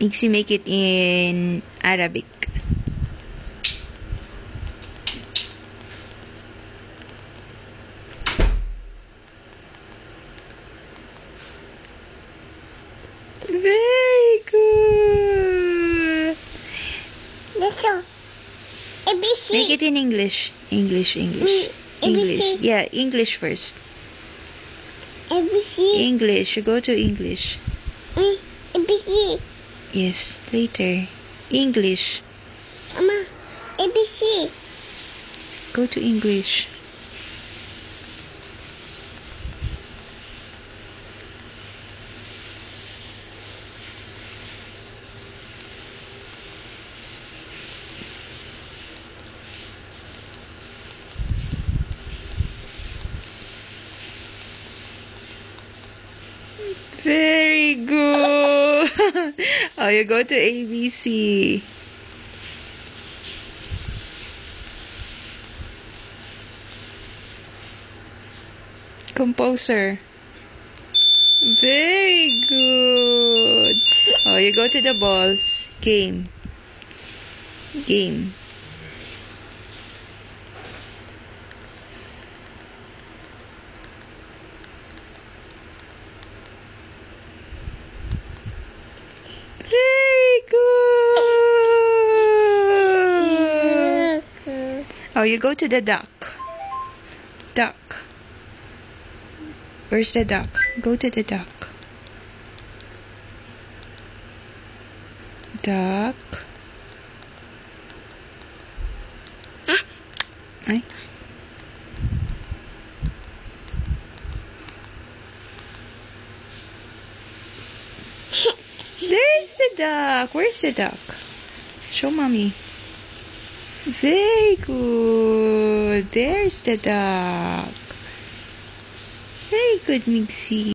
Mixie, make it in Arabic. Very good. Listen. ABC. Make it in English. English. ABC. Yeah, English first. ABC. English. You go to English. ABC. Yes, later. English. Mama. ABC. Go to English. Very good. Oh, you go to ABC. Composer. Very good. Oh, you go to the balls. Game. Game. Very good. Oh, you go to the duck. Duck. Where's the duck? Go to the duck. Duck. Ay. There's the duck. Where's the duck? Show mommy. Very good. There's the duck. Very good, Mixie.